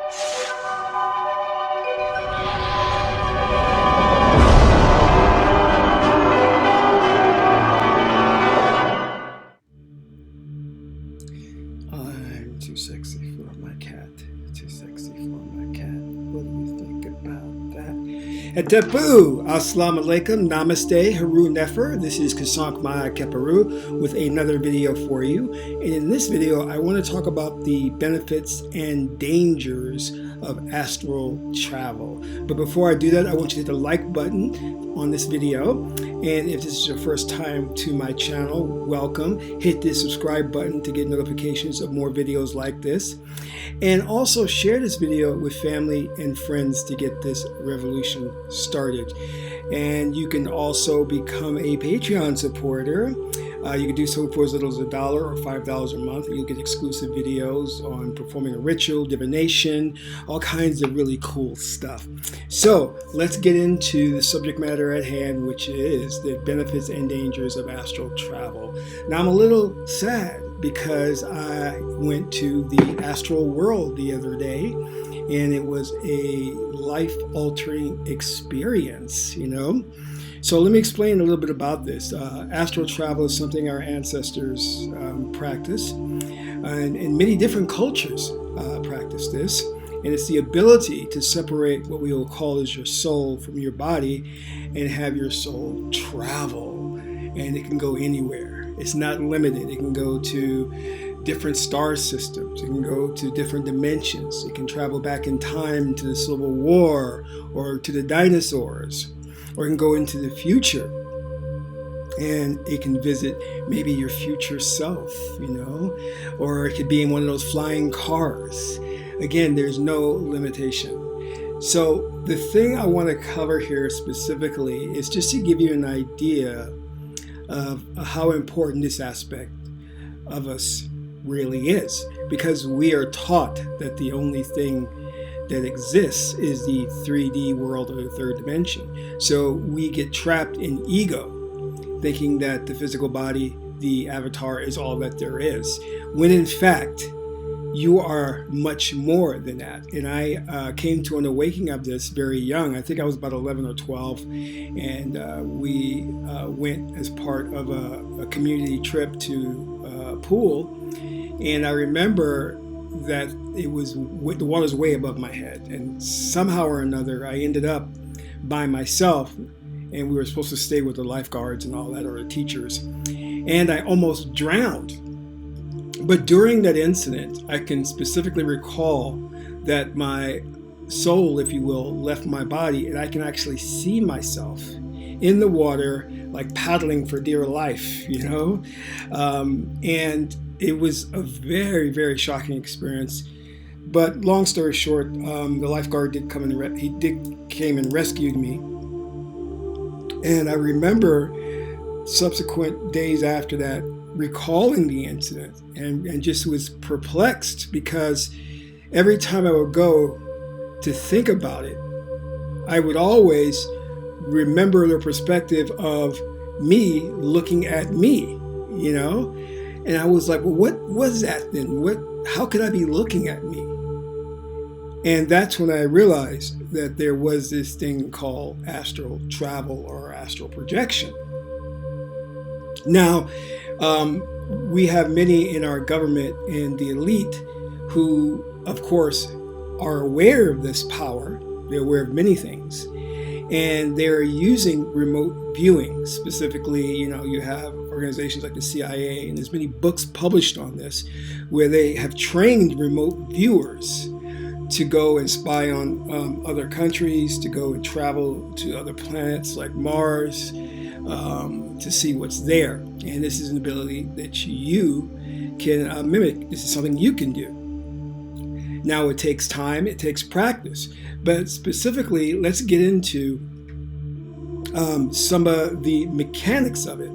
I'm too sexy for my cat. Too sexy for my cat. What do you think about that? Adabu! Assalamu alaikum, namaste, haru nefer. This is Kasank Maya Keparu with another video for you. And in this video, I want to talk about the benefits and dangers of astral travel. But before I do that, I want you to hit the like button on this video. And if this is your first time to my channel, welcome. Hit the subscribe button to get notifications of more videos like this. And also share this video with family and friends to get this revolution started. And you can also become a Patreon supporter. You can do so for as little as $1 or $5 a month. You'll get exclusive videos on performing a ritual, divination, all kinds of really cool stuff. So let's get into the subject matter at hand, which is the benefits and dangers of astral travel. Now, I'm a little sad because I went to the astral world the other day, and it was a life-altering experience, you know? So let me explain a little bit about this. Astral travel is something our ancestors practice, and many different cultures practice this. And it's the ability to separate what we will call as your soul from your body and have your soul travel. And it can go anywhere. It's not limited. It can go to different star systems. It can go to different dimensions. It can travel back in time to the Civil War or to the dinosaurs. Or it can go into the future, and it can visit maybe your future self, you know, or it could be in one of those flying cars. Again, there's no limitation. So the thing I want to cover here specifically is just to give you an idea of how important this aspect of us really is, because we are taught that the only thing that exists is the 3D world or the third dimension. So we get trapped in ego, thinking that the physical body, the avatar, is all that there is, when in fact, you are much more than that. And I came to an awakening of this very young. I think I was about 11 or 12, and we went as part of a community trip to a pool. And I remember that it was the water's way above my head, and somehow or another I ended up by myself, and we were supposed to stay with the lifeguards and all that, or the teachers, and I almost drowned. But during that incident, I can specifically recall that my soul, if you will, left my body, and I can actually see myself in the water, like paddling for dear life, you know. And it was a very, very shocking experience. But long story short, the lifeguard did come and came and rescued me. And I remember subsequent days after that recalling the incident and just was perplexed, because every time I would go to think about it, I would always remember the perspective of me looking at me, you know? And I was like, well, what was that then? How could I be looking at me? And that's when I realized that there was this thing called astral travel or astral projection. Now, we have many in our government and the elite who, of course, are aware of this power. They're aware of many things. And they're using remote viewing. Specifically, you know, you have organizations like the CIA, and there's many books published on this, where they have trained remote viewers to go and spy on other countries, to go and travel to other planets like Mars, to see what's there. And this is an ability that you can mimic. This is something you can do. Now, it takes time, it takes practice, but specifically, let's get into some of the mechanics of it.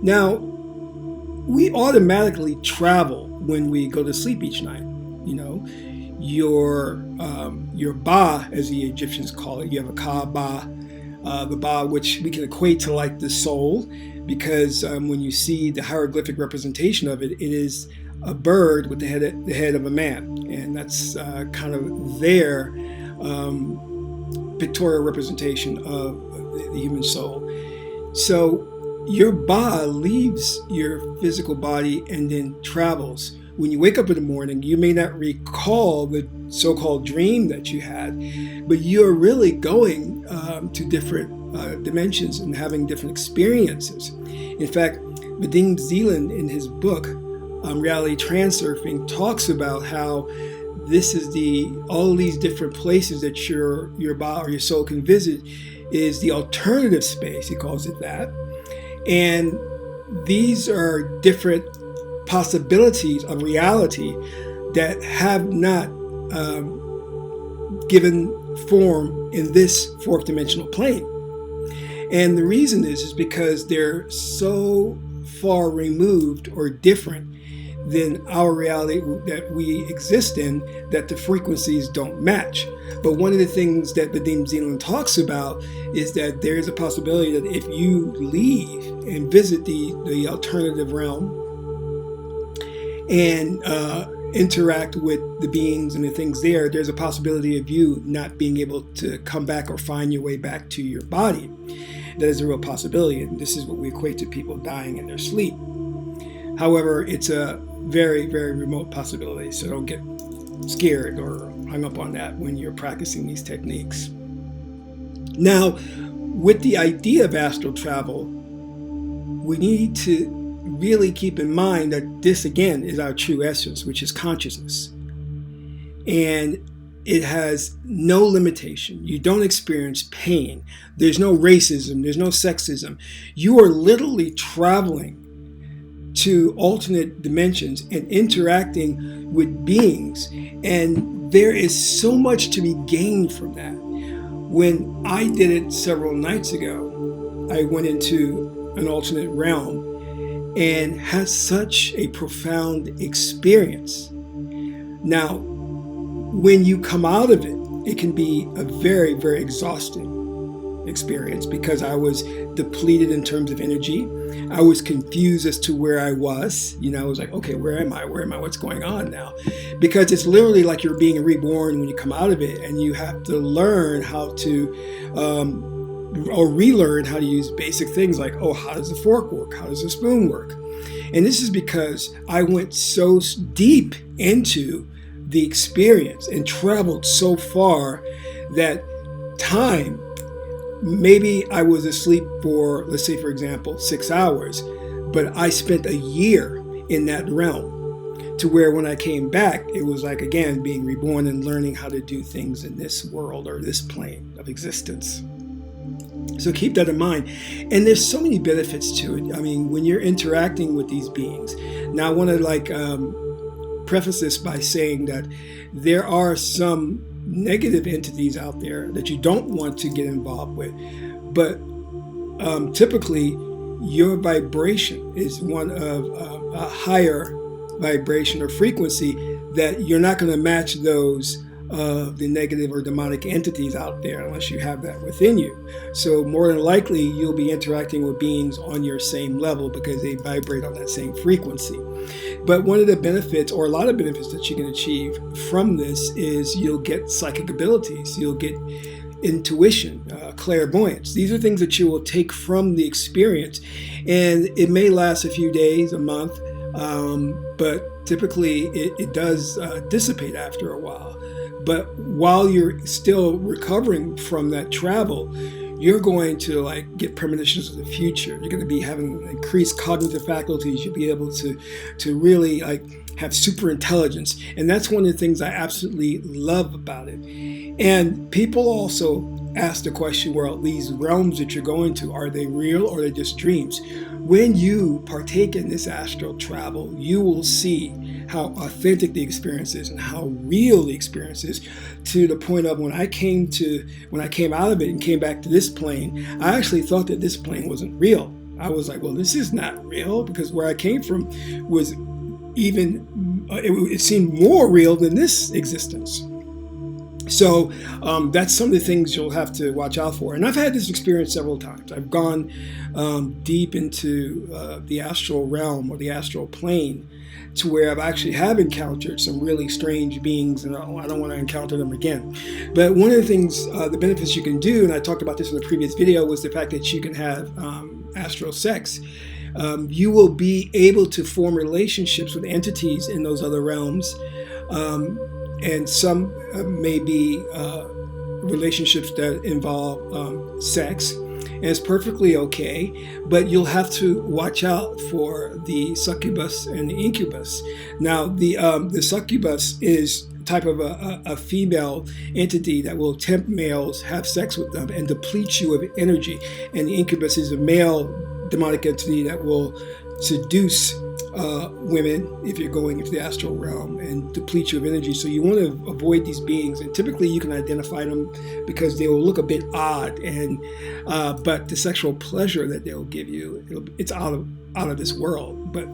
Now, we automatically travel when we go to sleep each night. You know, your ba, as the Egyptians call it, you have a ka ba, the ba, which we can equate to like the soul, because when you see the hieroglyphic representation of it, it is a bird with the head of a man, and that's kind of their pictorial representation of the human soul. So your ba leaves your physical body and then travels. When you wake up in the morning, you may not recall the so-called dream that you had, but you're really going to different dimensions and having different experiences. In fact, Vadim Zeland, in his book, Reality Transurfing, talks about how this is all these different places that your body or your soul can visit is the alternative space. He calls it that. And these are different possibilities of reality that have not given form in this fourth dimensional plane. And the reason is because they're so far removed or different than our reality that we exist in that the frequencies don't match. But one of the things that Vadim Zeland talks about is that there is a possibility that if you leave and visit the alternative realm and interact with the beings and the things there's a possibility of you not being able to come back or find your way back to your body. That is a real possibility, and this is what we equate to people dying in their sleep. However, it's a very, very remote possibility, so don't get scared or hung up on that when you're practicing these techniques. Now, with the idea of astral travel, we need to really keep in mind that this, again, is our true essence, which is consciousness. And it has no limitation. You don't experience pain. There's no racism. There's no sexism. You are literally traveling to alternate dimensions and interacting with beings. And there is so much to be gained from that. When I did it several nights ago, I went into an alternate realm and had such a profound experience. Now, when you come out of it, it can be a very, very exhausting experience because I was depleted in terms of energy. I was confused as to where I was. I was like, okay, where am I? What's going on now? Because it's literally like you're being reborn when you come out of it, and you have to learn how to or relearn how to use basic things like, how does the fork work? How does the spoon work? And this is because I went so deep into the experience and traveled so far that time, maybe I was asleep for, let's say, for example, 6 hours, but I spent a year in that realm to where when I came back, it was like, again, being reborn and learning how to do things in this world or this plane of existence. So keep that in mind. And there's so many benefits to it. I mean, when you're interacting with these beings. Now, I want to preface this by saying that there are some negative entities out there that you don't want to get involved with. But typically, your vibration is one of a higher vibration or frequency that you're not going to match those of the negative or demonic entities out there unless you have that within you. So more than likely, you'll be interacting with beings on your same level because they vibrate on that same frequency. But one of the benefits, or a lot of benefits that you can achieve from this, is you'll get psychic abilities, you'll get intuition, clairvoyance. These are things that you will take from the experience, and it may last a few days, a month, but typically it does dissipate after a while. But while you're still recovering from that travel, you're going to get premonitions of the future. You're going to be having increased cognitive faculties. You'll be able to really have super intelligence. And that's one of the things I absolutely love about it. And people also ask the question, well, these realms that you're going to, are they real or are they just dreams? When you partake in this astral travel, you will see how authentic the experience is and how real the experience is, to the point of when I came out of it and came back to this plane, I actually thought that this plane wasn't real. I was like, well, this is not real, because where I came from was it seemed more real than this existence. So that's some of the things you'll have to watch out for. And I've had this experience several times. I've gone deep into the astral realm or the astral plane to where I've actually have encountered some really strange beings, and I don't want to encounter them again. But one of the things, the benefits you can do, and I talked about this in the previous video, was the fact that you can have astral sex. You will be able to form relationships with entities in those other realms, and some may be relationships that involve sex, and it's perfectly okay, but you'll have to watch out for the succubus and the incubus. Now, the succubus is type of a female entity that will tempt males, have sex with them, and deplete you of energy, and the incubus is a male demonic entity that will seduce women if you're going into the astral realm and deplete you of energy. So you want to avoid these beings, and typically you can identify them because they will look a bit odd, and but the sexual pleasure that they'll give you, it's out of this world. But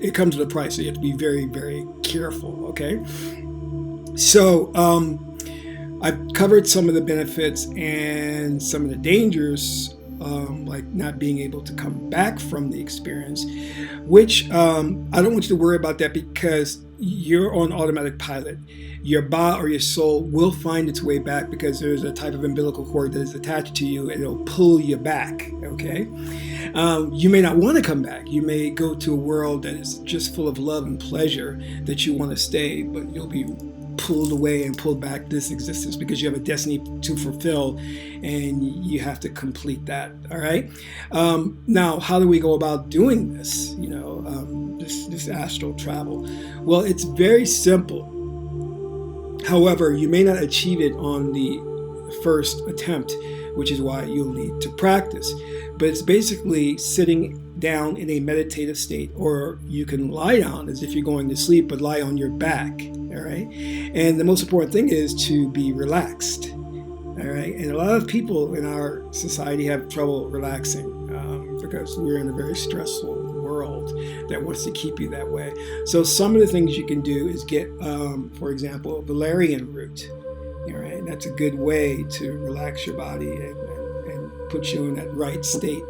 it comes with a price, so you have to be very, very careful. Okay, so I've covered some of the benefits and some of the dangers, like not being able to come back from the experience, which I don't want you to worry about that, because you're on automatic pilot. Your ba or your soul will find its way back, because there's a type of umbilical cord that is attached to you, and it'll pull you back. Okay, you may not want to come back. You may go to a world that is just full of love and pleasure that you want to stay, but you'll be pulled away and pulled back this existence because you have a destiny to fulfill, and you have to complete that. All right. Now, how do we go about doing this? This astral travel. Well, it's very simple. However, you may not achieve it on the first attempt, which is why you'll need to practice. But it's basically sitting down in a meditative state, or you can lie down as if you're going to sleep, but lie on your back. All right. And the most important thing is to be relaxed. All right. And a lot of people in our society have trouble relaxing because we're in a very stressful world that wants to keep you that way. So some of the things you can do is get, for example, valerian root. All right. That's a good way to relax your body and put you in that right state.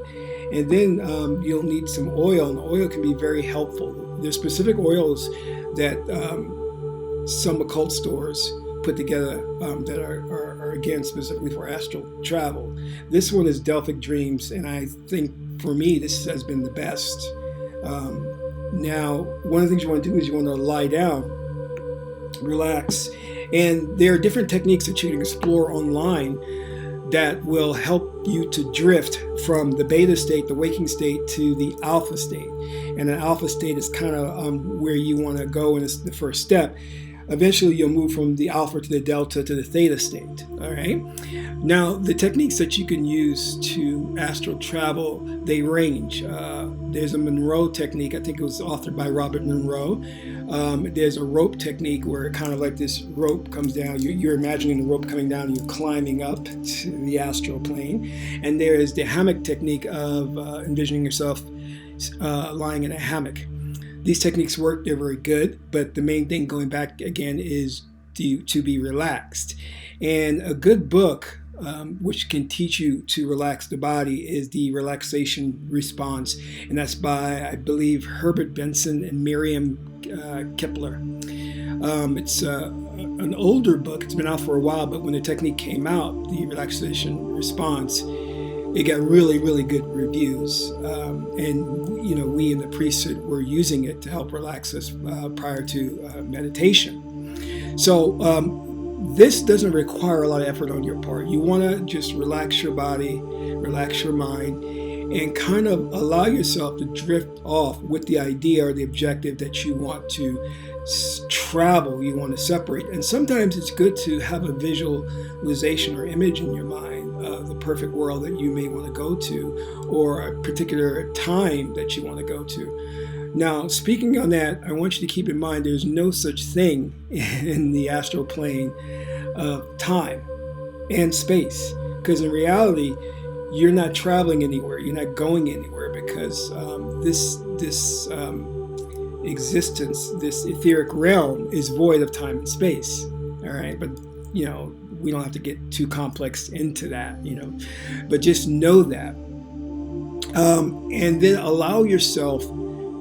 And then you'll need some oil, and the oil can be very helpful. There's specific oils that some occult stores put together that are again specifically for astral travel. This one is Delphic Dreams, and I think for me this has been the best. Now, one of the things you want to do is you want to lie down, relax, and there are different techniques that you can explore online that will help you to drift from the beta state, the waking state, to the alpha state. And the alpha state is kind of where you want to go, and it's the first step. Eventually, you'll move from the alpha to the delta to the theta state. All right. Now, the techniques that you can use to astral travel, they range. There's a Monroe technique. I think it was authored by Robert Monroe. There's a rope technique where it kind of like this rope comes down. You're imagining the rope coming down and you're climbing up to the astral plane. And there is the hammock technique of envisioning yourself lying in a hammock. These techniques work, they're very good, but the main thing going back again is to be relaxed. And a good book which can teach you to relax the body is The Relaxation Response, and that's by, I believe, Herbert Benson and Miriam Kepler. It's an older book, it's been out for a while, but when the technique came out, The Relaxation Response, it got really, really good reviews. And we in the priesthood were using it to help relax us prior to meditation. So this doesn't require a lot of effort on your part. You want to just relax your body, relax your mind, and kind of allow yourself to drift off with the idea or the objective that you want to travel, you want to separate. And sometimes it's good to have a visualization or image in your mind of the perfect world that you may want to go to, or a particular time that you want to go to. Now, speaking on that, I want you to keep in mind there's no such thing in the astral plane of time and space, because in reality, you're not traveling anywhere, you're not going anywhere, because this existence, this etheric realm, is void of time and space. All right, but we don't have to get too complex into that, but just know that, and then allow yourself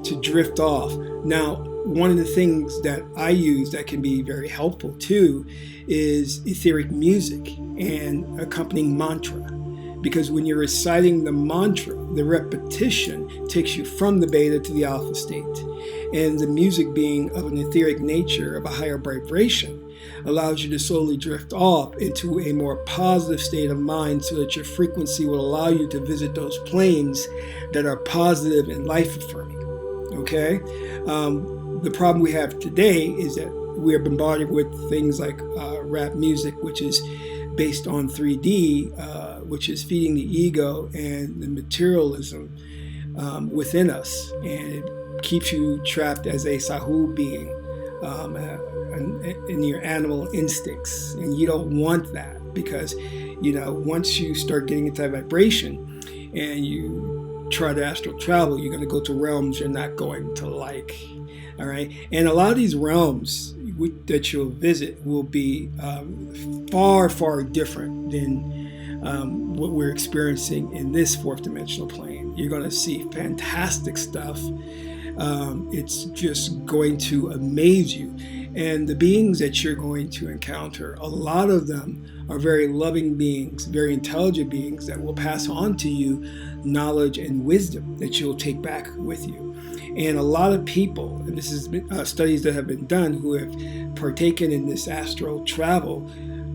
to drift off. Now, one of the things that I use that can be very helpful too is etheric music and accompanying mantra. Because when you're reciting the mantra, the repetition takes you from the beta to the alpha state. And the music being of an etheric nature, of a higher vibration, allows you to slowly drift off into a more positive state of mind so that your frequency will allow you to visit those planes that are positive and life-affirming. Okay? The problem we have today is that we are bombarded with things like rap music, which is based on 3D, which is feeding the ego and the materialism within us. And it keeps you trapped as a sahu being in your animal instincts. And you don't want that because, once you start getting into that vibration and you try to astral travel, you're going to go to realms you're not going to like. All right. And a lot of these realms that you'll visit will be far, far different than what we're experiencing in this fourth dimensional plane. You're going to see fantastic stuff. It's just going to amaze you. And the beings that you're going to encounter, a lot of them are very loving beings, very intelligent beings that will pass on to you knowledge and wisdom that you'll take back with you. And a lot of people, and this is studies that have been done, who have partaken in this astral travel,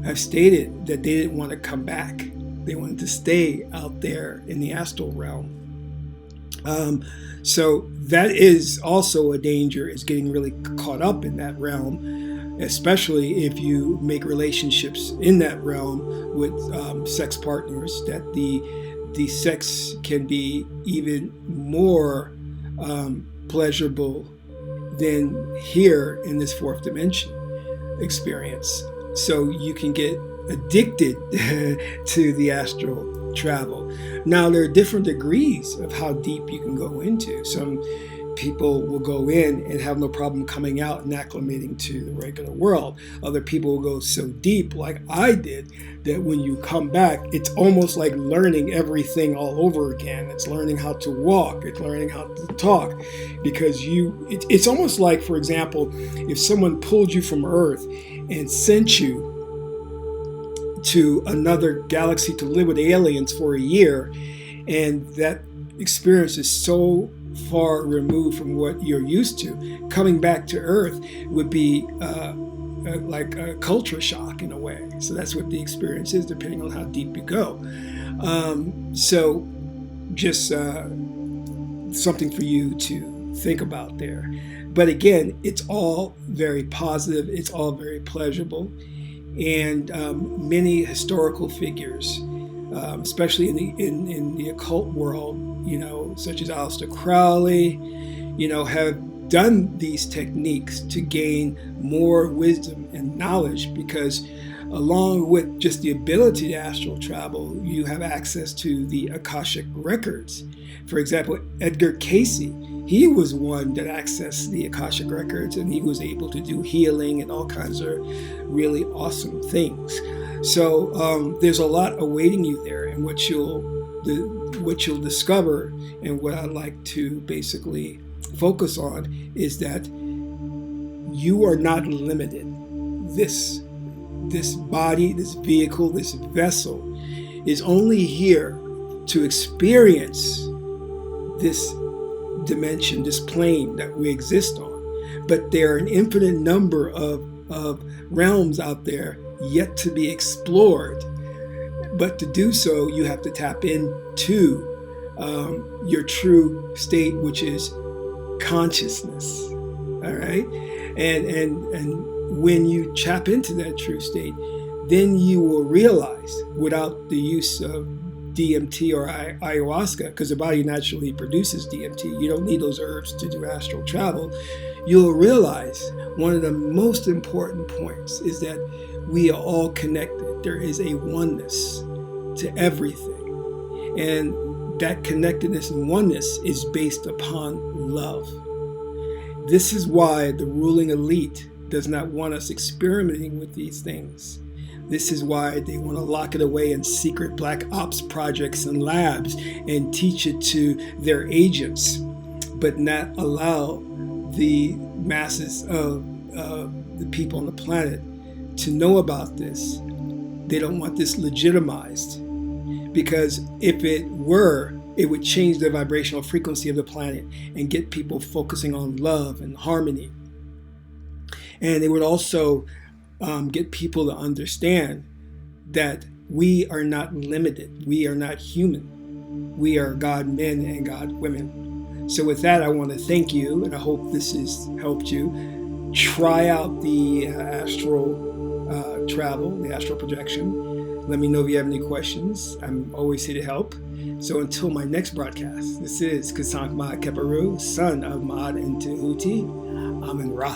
have stated that they didn't want to come back. They wanted to stay out there in the astral realm. So that is also a danger, is getting really caught up in that realm, especially if you make relationships in that realm with sex partners, that the sex can be even more pleasurable than here in this fourth dimension experience. So you can get addicted to the astral travel. Now, there are different degrees of how deep you can go into. Some people will go in and have no problem coming out and acclimating to the regular world. Other people will go so deep, like I did, that when you come back, it's almost like learning everything all over again. It's learning how to walk. It's learning how to talk. Because it's almost like, for example, if someone pulled you from Earth and sent you to another galaxy to live with aliens for a year, and that experience is so far removed from what you're used to, coming back to Earth would be like a culture shock in a way. So that's what the experience is, depending on how deep you go. So just something for you to think about there. But again, it's all very positive. It's all very pleasurable. And many historical figures, especially in the occult world, such as Aleister Crowley, have done these techniques to gain more wisdom and knowledge, because along with just the ability to astral travel, you have access to the Akashic records. For example, Edgar Cayce, he was one that accessed the Akashic records, and he was able to do healing and all kinds of really awesome things. So there's a lot awaiting you there, and what you'll discover, and what I'd like to basically focus on, is that you are not limited. This body, this vehicle, this vessel is only here to experience this dimension, this plane that we exist on. But there are an infinite number of realms out there yet to be explored. But to do so, you have to tap into your true state, which is consciousness. All right? And when you tap into that true state, then you will realize, without the use of DMT or ayahuasca, because the body naturally produces DMT. You don't need those herbs to do astral travel. You'll realize one of the most important points is that we are all connected. There is a oneness to everything. And that connectedness and oneness is based upon love. This is why the ruling elite does not want us experimenting with these things. This is why they want to lock it away in secret black ops projects and labs and teach it to their agents, but not allow the masses of the people on the planet to know about this. They don't want this legitimized, because if it were, it would change the vibrational frequency of the planet and get people focusing on love and harmony. And it would also get people to understand that we are not limited. We are not human. We are God men and God women. So with that, I want to thank you, and I hope this has helped you. Try out the astral travel, the astral projection. Let me know if you have any questions. I'm always here to help. So until my next broadcast, this is Kasank Ma'at Keparu, son of Ma'at and Tehuti. Amen Ra.